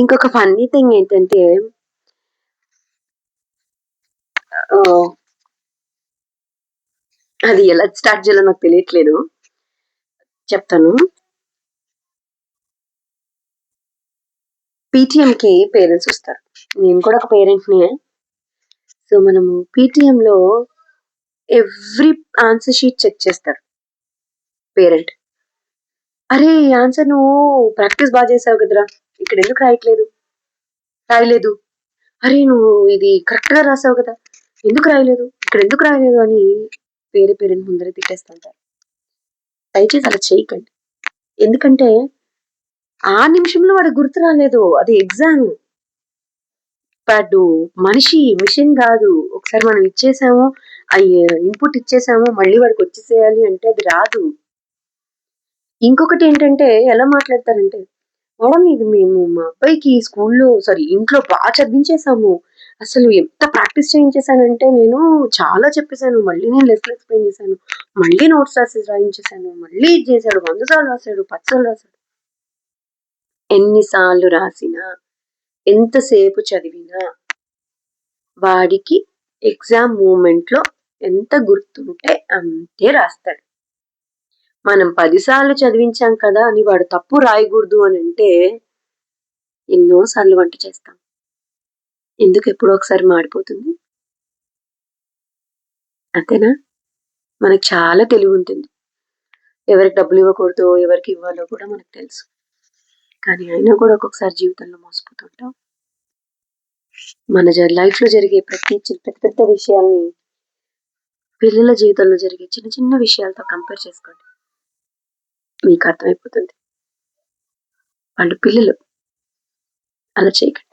ఇంకొక funny thing ఏంటంటే ఆహ్, అది ఎలా స్టార్ట్ చేయాలో నాకు తెలియట్లేదు. చెప్తాను. పీటీఎంకి పేరెంట్స్ వస్తారు. నేను కూడా ఒక పేరెంట్‌నే. సో, మనము పీటీఎంలో ఎవ్రి ఆన్సర్ షీట్ చెక్ చేస్తారు పేరెంట్. "అరే! ఈ ఆన్సర్ నువ్వు ప్రాక్టీస్ చేసావు కదరా! ఇక్కడెందుకు రాయలేదు. అరే! నువ్వు ఇది కరెక్ట్‌గా రాసావు కదా! ఎందుకు రాయలేదు? ఇక్కడెందుకు రాయలేదు" అని వేరే పేరెంట్ ముందర తిట్టేస్తుంటారు. దయచేసి అలా చేయకండి. ఎందుకంటే, ఆ నిమిషంలో వాడికి గుర్తు రాలేదు. అది ఎగ్జామ్. వాడు మనిషి, మిషన్ గాదు. ఒకసారి మనం ఇచ్చేసాము, ఇన్‌పుట్ ఇచ్చేసాము, మళ్ళీ వాడికొచ్చేసేయాలి అంటే అది రాదు. ఇంకొకటేంటంటే ఎలా మాట్లాడతారంటే, మేడం ఇది మేము మా అబ్బాయికి ఇంట్లో చదివించేసాము. అసలు ఎంత ప్రాక్టీస్ చేయించేసానంటే నేను చాలా చెప్పేసాను. మళ్ళీ నేను లెసన్ ఎక్స్‌ప్లెయిన్ చేశాను. మళ్ళీ నోట్స్ రాసేసి రాయించేసాను. మళ్ళీ ఇది చేసాడు. 100 సార్లు రాసాడు. 10 సార్లు రాసాడు. ఎన్ని సార్లు రాసినా, ఎంతసేపు చదివినా వాడికి ఎగ్జామ్ మూమెంట్‌లో ఎంత గుర్తుంటే అంతే రాస్తాడు. మనం 10 సార్లు చదివించాం కదా! అని వాడు తప్పు రాయగూడదు అనంటే ఎన్నో సార్లు వంట చేస్తాం. ఎందుకు ఎప్పుడో ఒకసారి మాడిపోతుంది? అంతేనా? మనకు చాలా తెలివుంటుంది. ఎవరికి డబ్బులివ్వకూడదో, ఎవరికి ఇవ్వాలో కూడా మనకు తెలుసు. కానీ అయినా కూడా ఒక్కొక్కసారి జీవితంలో మోసపోతుంటాం. మన లైఫ్‌లో జరిగే పెద్ద పెద్ద విషయాల్ని పిల్లల జీవితంలో జరిగే చిన్న చిన్న విషయాలతో కంపేర్ చేసుకోండి. మీకు అర్థమైపోతుంది. వాళ్ళు పిల్లలు. అలా చేయకండి.